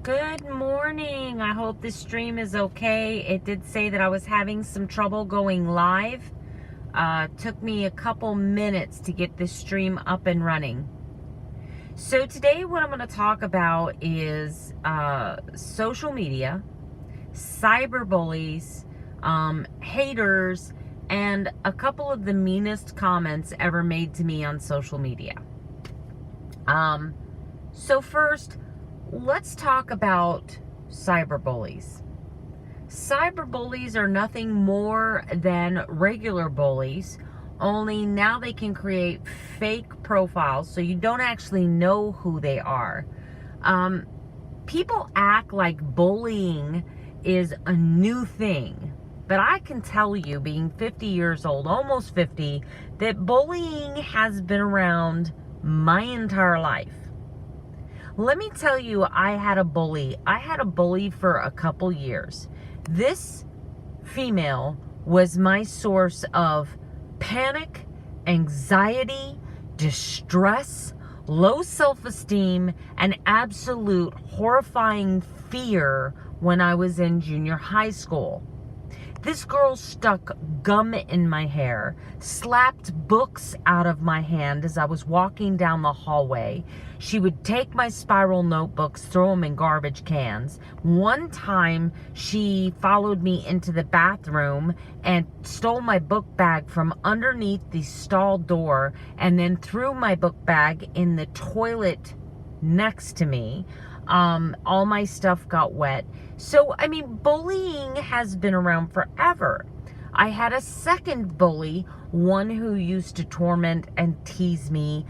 Good morning. I hope this stream is okay. It did say that I was having some trouble going live. Took me a couple minutes to get this stream up and running. So today what I'm going to talk about is social media, cyberbullies, haters, and a couple of the meanest comments ever made to me on social media. So first, let's talk about cyberbullies. Cyberbullies are nothing more than regular bullies, only now they can create fake profiles so you don't actually know who they are. People act like bullying is a new thing, but I can tell you, being 50 years old, almost 50, that bullying has been around my entire life. Let me tell you, I had a bully. I had a bully for a couple years. This female was my source of panic, anxiety, distress, low self-esteem, and absolute horrifying fear when I was in junior high school. This girl stuck gum in my hair, slapped books out of my hand as I was walking down the hallway. She would take my spiral notebooks, throw them in garbage cans. One time, she followed me into the bathroom and stole my book bag from underneath the stall door and then threw my book bag in the toilet next to me. All my stuff got wet. So, I mean, bullying has been around forever. I had a second bully, one who used to torment and tease me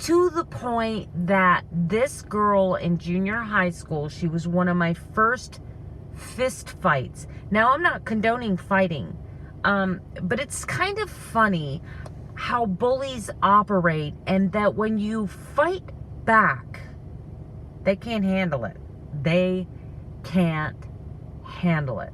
to the point that this girl in junior high school, she was one of my first fist fights. Now, I'm not condoning fighting, but it's kind of funny how bullies operate, and that when you fight back, they can't handle it. They can't handle it.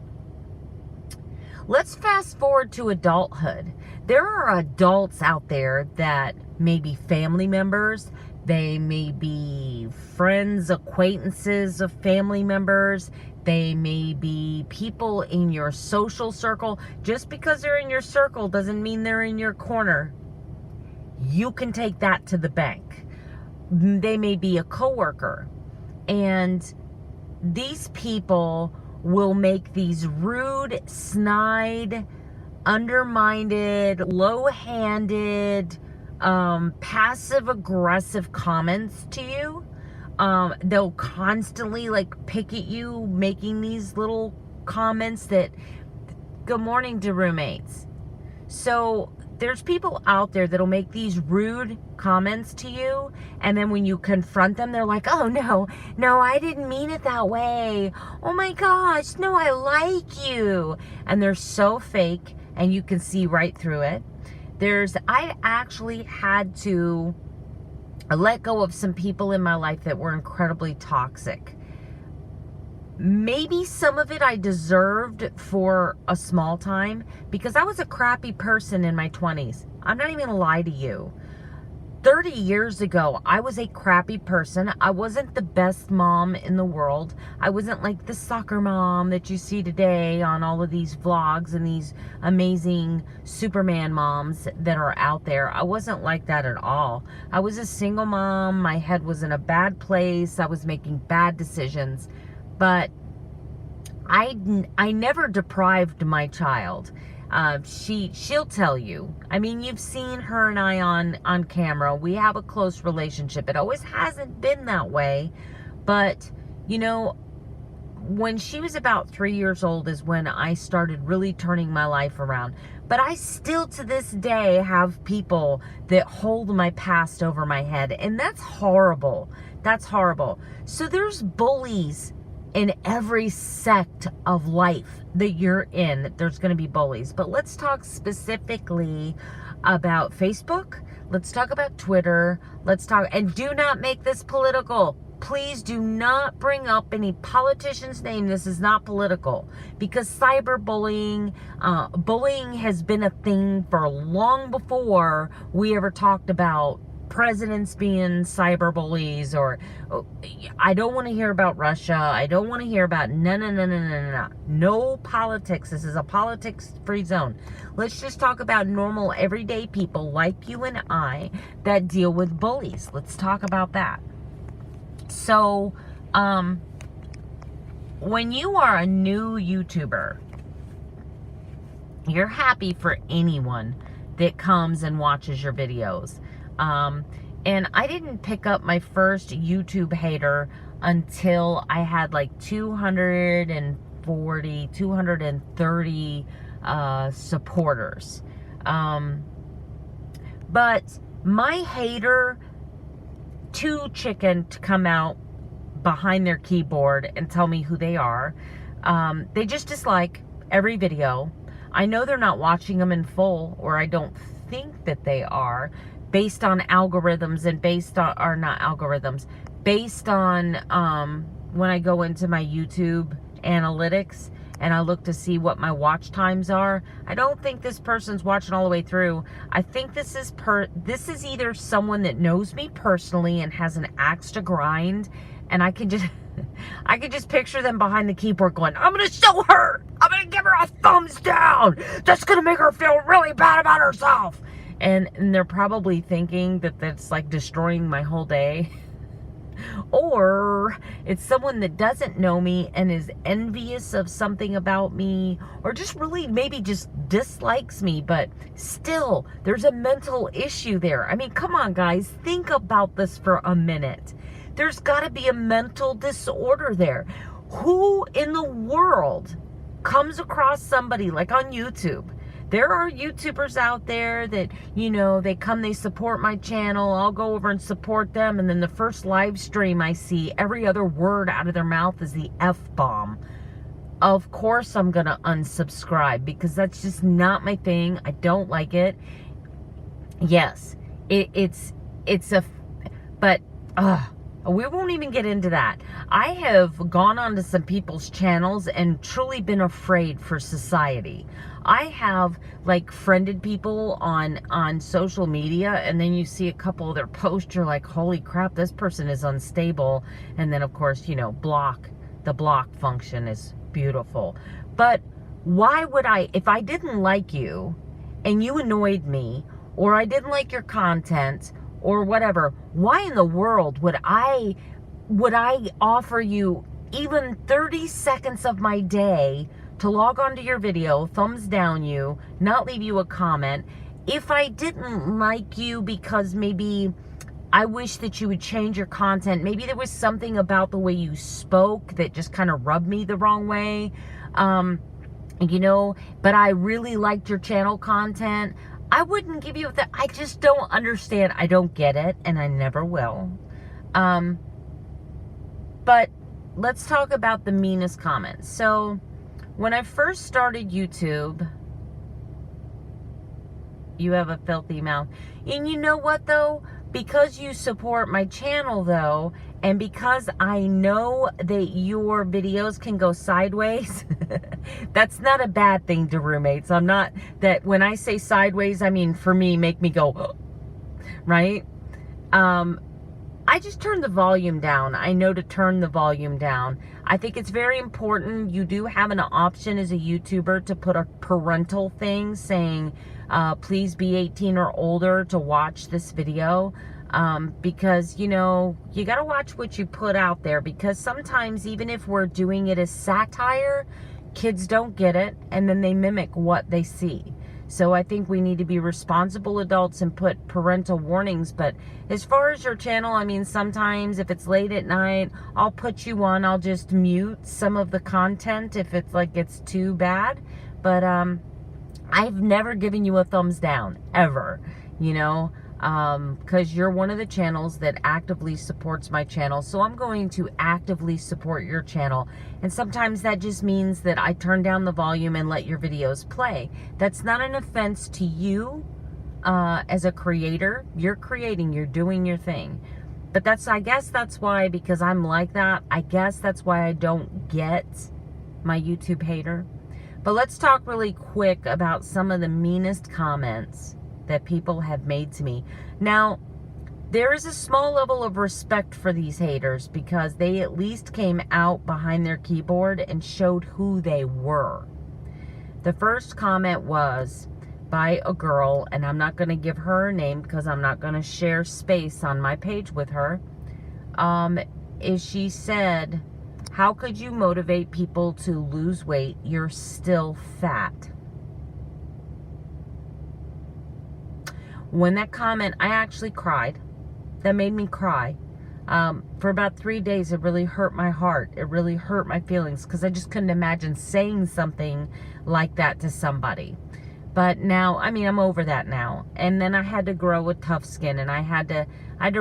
Let's fast forward to adulthood. There are adults out there that may be family members. They may be friends, acquaintances of family members. They may be people in your social circle. Just because they're in your circle doesn't mean they're in your corner. You can take that to the bank. They may be a coworker. And these people will make these rude, snide, undermined, low-handed, passive-aggressive comments to you. They'll constantly pick at you, making these little comments that, good morning to roommates. So there's people out there that'll make these rude comments to you, and then when you confront them, they're like, oh no, I didn't mean it that way. Oh my gosh, no, I like you. And they're so fake, and you can see right through it. I actually had to let go of some people in my life that were incredibly toxic. Maybe some of it I deserved for a small time, because I was a crappy person in my 20s. I'm not even gonna lie to you. 30 years ago, I was a crappy person. I wasn't the best mom in the world. I wasn't like the soccer mom that you see today on all of these vlogs and these amazing Superman moms that are out there. I wasn't like that at all. I was a single mom. My head was in a bad place. I was making bad decisions. But I never deprived my child. She'll tell you. I mean, you've seen her and I on camera. We have a close relationship. It always hasn't been that way. But, you know, when she was about 3 years old is when I started really turning my life around. But I still to this day have people that hold my past over my head. And that's horrible. That's horrible. So there's bullies in every sect of life that you're in. There's going to be bullies. But let's talk specifically about Facebook. Let's talk about Twitter. And do not make this political. Please do not bring up any politician's name. This is not political, because cyberbullying, bullying has been a thing for long before we ever talked about presidents being cyber bullies, or I don't want to hear about Russia. I don't want to hear about no politics. This is a politics-free zone. Let's just talk about normal, everyday people like you and I that deal with bullies. Let's talk about that. So, when you are a new YouTuber, you're happy for anyone that comes and watches your videos. And I didn't pick up my first YouTube hater until I had like 230 supporters. But my hater, too chicken to come out behind their keyboard and tell me who they are. They just dislike every video. I know they're not watching them in full, or I don't think that they are, based on algorithms and based on, or not algorithms, based on when I go into my YouTube analytics and I look to see what my watch times are. I don't think this person's watching all the way through. I think this is either someone that knows me personally and has an axe to grind, and I can just picture them behind the keyboard going, I'm gonna show her, I'm gonna give her a thumbs down, that's gonna make her feel really bad about herself. And they're probably thinking that that's like destroying my whole day. Or it's someone that doesn't know me and is envious of something about me, or just really maybe just dislikes me, but still there's a mental issue there. I mean, come on guys, think about this for a minute. There's got to be a mental disorder there. Who in the world comes across somebody like on YouTube? There are YouTubers out there that, you know, they support my channel. I'll go over and support them. And then the first live stream I see, every other word out of their mouth is the F-bomb. Of course I'm going to unsubscribe, because that's just not my thing. I don't like it. Yes, but we won't even get into that. I have gone onto some people's channels and truly been afraid for society. I have like friended people on social media, and then you see a couple of their posts, you're like, holy crap, this person is unstable. And then of course, you know, the block function is beautiful. But why would if I didn't like you and you annoyed me, or I didn't like your content or whatever, why in the world would I offer you even 30 seconds of my day to log onto your video, thumbs down you, not leave you a comment, if I didn't like you because maybe I wish that you would change your content, maybe there was something about the way you spoke that just kind of rubbed me the wrong way, you know, but I really liked your channel content, I wouldn't give you that. I just don't understand. I don't get it, and I never will. But let's talk about the meanest comments. So when I first started YouTube, you have a filthy mouth. And you know what though? Because you support my channel though, and because I know that your videos can go sideways, that's not a bad thing to roommates. I'm not, that when I say sideways, I mean for me, make me go, right? I just turned the volume down. I know to turn the volume down. I think it's very important. You do have an option as a YouTuber to put a parental thing saying, please be 18 or older to watch this video. Because, you know, you got to watch what you put out there, because sometimes even if we're doing it as satire, kids don't get it and then they mimic what they see. So I think we need to be responsible adults and put parental warnings. But as far as your channel, I mean, sometimes if it's late at night, I'll put you on, I'll just mute some of the content if it's like it's too bad. But I've never given you a thumbs down, ever, you know, because you're one of the channels that actively supports my channel. So I'm going to actively support your channel. And sometimes that just means that I turn down the volume and let your videos play. That's not an offense to you as a creator. You're creating, you're doing your thing. But I guess that's why, because I'm like that, I guess that's why I don't get my YouTube hater. But let's talk really quick about some of the meanest comments that people have made to me. Now, there is a small level of respect for these haters because they at least came out behind their keyboard and showed who they were. The first comment was by a girl, and I'm not going to give her a name because I'm not going to share space on my page with her, is she said, "How could you motivate people to lose weight? You're still fat." When that comment, I actually cried. That made me cry. For about 3 days, it really hurt my heart. It really hurt my feelings because I just couldn't imagine saying something like that to somebody. But now, I mean, I'm over that now. And then I had to grow a tough skin, and I had to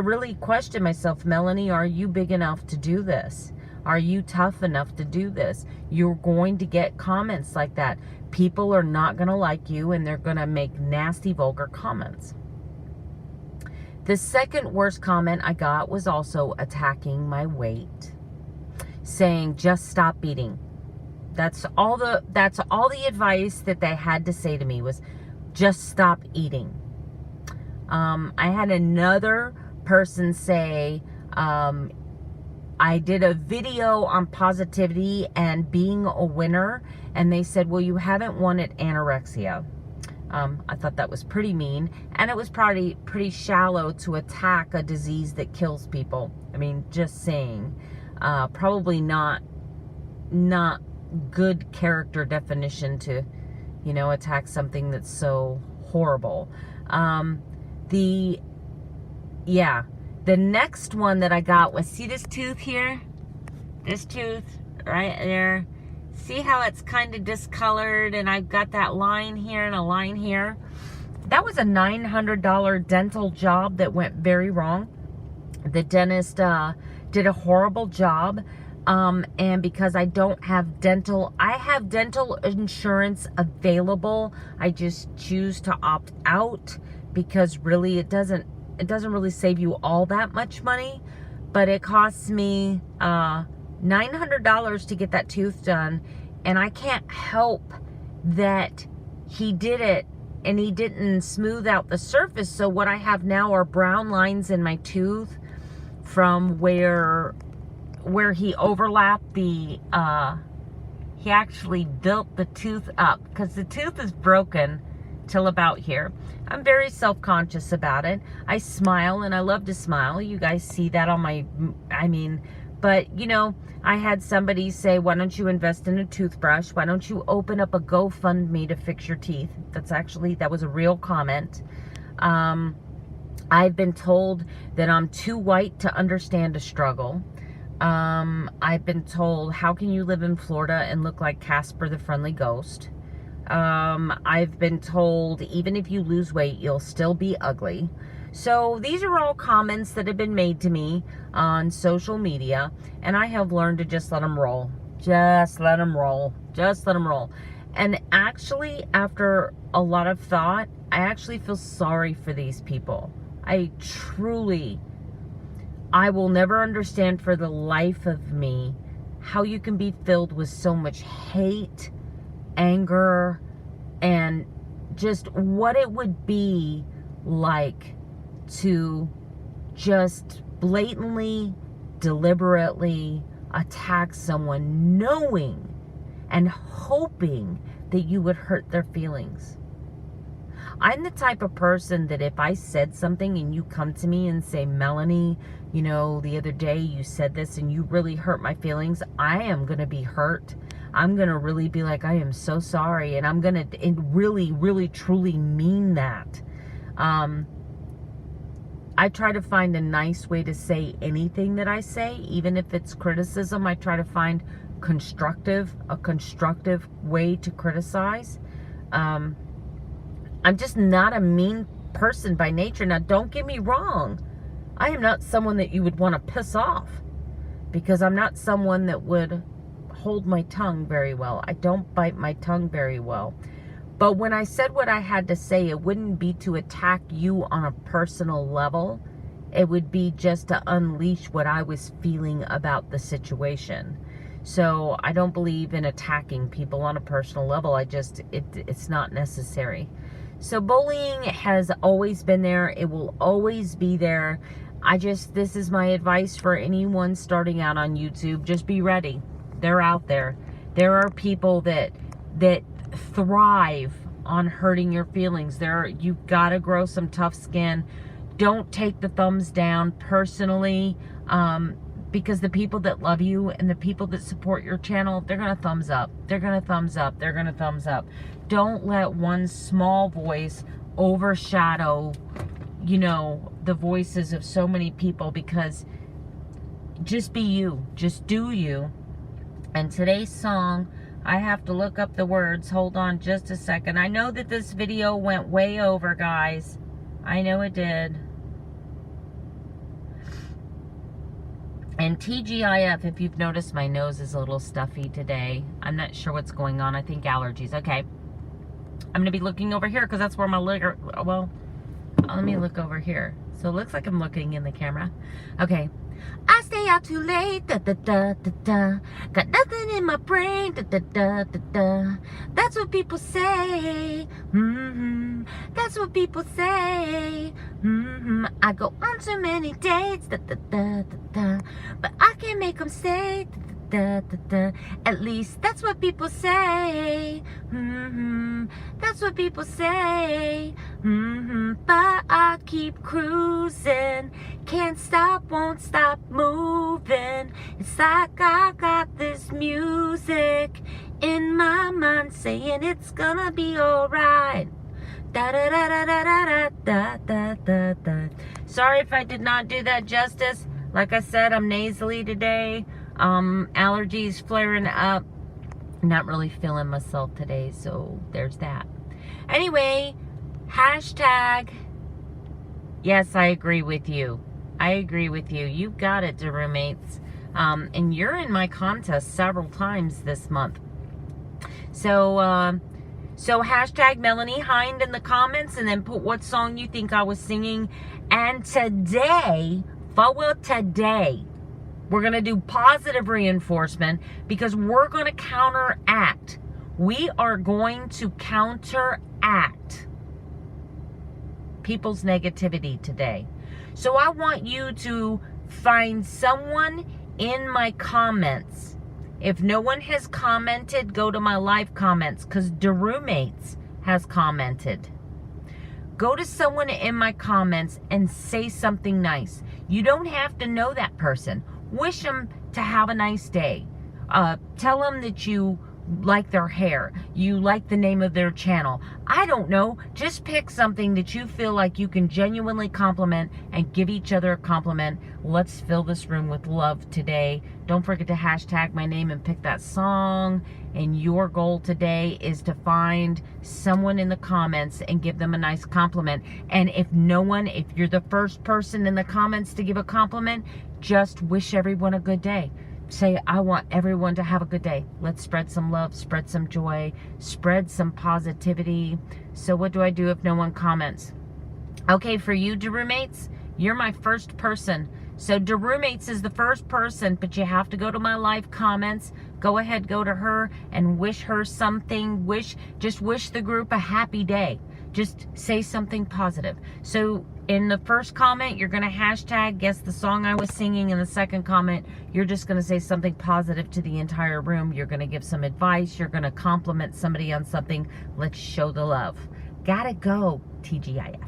really question myself. Melanie, are you big enough to do this? Are you tough enough to do this? You're going to get comments like that. People are not going to like you, and they're going to make nasty, vulgar comments. The second worst comment I got was also attacking my weight, saying just stop eating. That's all the advice that they had to say to me was just stop eating. I had another person say, I did a video on positivity and being a winner, and they said, well, you haven't won at anorexia. I thought that was pretty mean, and it was probably pretty shallow to attack a disease that kills people. I mean, just saying. Probably not good character definition to, attack something that's so horrible. The next one that I got was, see this tooth here? This tooth right there. See how it's kind of discolored, and I've got that line here and a line here? That was a $900 dental job that went very wrong. The dentist did a horrible job. And because I don't have dental, I have dental insurance available. I just choose to opt out because really it doesn't really save you all that much money, but it costs me $900 to get that tooth done, and I can't help that he did it and he didn't smooth out the surface. So what I have now are brown lines in my tooth from where he overlapped the he actually built the tooth up because the tooth is broken till about here. I'm very self-conscious about it. I smile, and I love to smile. You guys see that on my, but I had somebody say, why don't you invest in a toothbrush? Why don't you open up a GoFundMe to fix your teeth? That was a real comment. I've been told that I'm too white to understand a struggle. I've been told, how can you live in Florida and look like Casper the Friendly Ghost? I've been told, even if you lose weight, you'll still be ugly. So these are all comments that have been made to me on social media, and I have learned to just let them roll. Just let them roll. Just let them roll. And actually, after a lot of thought, I actually feel sorry for these people. I will never understand for the life of me how you can be filled with so much hate, anger, and just what it would be like to just blatantly, deliberately attack someone, knowing and hoping that you would hurt their feelings. I'm the type of person that if I said something and you come to me and say, Melanie, the other day you said this and you really hurt my feelings, I am going to be hurt. I'm going to really be like, I am so sorry. And I'm going to really, really, truly mean that. I try to find a nice way to say anything that I say, even if it's criticism. I try to find a constructive way to criticize. I'm just not a mean person by nature. Now, don't get me wrong. I am not someone that you would want to piss off, because I'm not someone that would hold my tongue very well. I don't bite my tongue very well. But when I said what I had to say, it wouldn't be to attack you on a personal level. It would be just to unleash what I was feeling about the situation. So I don't believe in attacking people on a personal level. It's not necessary. So bullying has always been there. It will always be there. This is my advice for anyone starting out on YouTube. Just be ready. They're out there. There are people that thrive on hurting your feelings. You've got to grow some tough skin. Don't take the thumbs down personally, because the people that love you and the people that support your channel, they're going to thumbs up. They're going to thumbs up. They're going to thumbs up. Don't let one small voice overshadow, the voices of so many people, because just be you. Just do you. And today's song, I have to look up the words. Hold on just a second. I know that this video went way over, guys. I know it did. And TGIF, if you've noticed, my nose is a little stuffy today. I'm not sure what's going on. I think allergies. Okay. I'm going to be looking over here because that's where my liquor... Well, let me look over here. So it looks like I'm looking in the camera. Okay. I stay out too late, da da da da da. Got nothing in my brain, da da da da da. That's what people say. That's what people say. I go on too many dates, da da da da da. But I can't make them stay, da da da. At least that's what people say. That's what people say. But I keep cruising. Can't stop, won't stop moving. It's like I got this music in my mind saying it's gonna be alright. Da da da da da da da da da. Sorry if I did not do that justice. Like I said, I'm nasally today. Allergies flaring up. Not really feeling myself today, so there's that. Anyway, hashtag, yes, I agree with you. I agree with you. You got it, the roommates. And you're in my contest several times this month. So hashtag Melanie Hind in the comments, and then put what song you think I was singing. And today, we're going to do positive reinforcement, because we're going to counteract. We are going to counteract people's negativity today. So I want you to find someone in my comments. If no one has commented, go to my live comments, because the roommates has commented. Go to someone in my comments and say something nice. You don't have to know that person. Wish them to have a nice day. Tell them that you like their hair. You like the name of their channel. I don't know. Just pick something that you feel like you can genuinely compliment and give each other a compliment. Let's fill this room with love today. Don't forget to hashtag my name and pick that song. And your goal today is to find someone in the comments and give them a nice compliment. And if you're the first person in the comments to give a compliment, just wish everyone a good day. Say, I want everyone to have a good day. Let's spread some love, spread some joy, spread some positivity. So what do I do if no one comments? Okay, for you, roommates, you're my first person. So roommates is the first person, but you have to go to my live comments. Go ahead, go to her and wish her something. Just wish the group a happy day. Just say something positive. So in the first comment, you're going to hashtag guess the song I was singing. In the second comment, you're just going to say something positive to the entire room. You're going to give some advice. You're going to compliment somebody on something. Let's show the love. Gotta go, TGIF.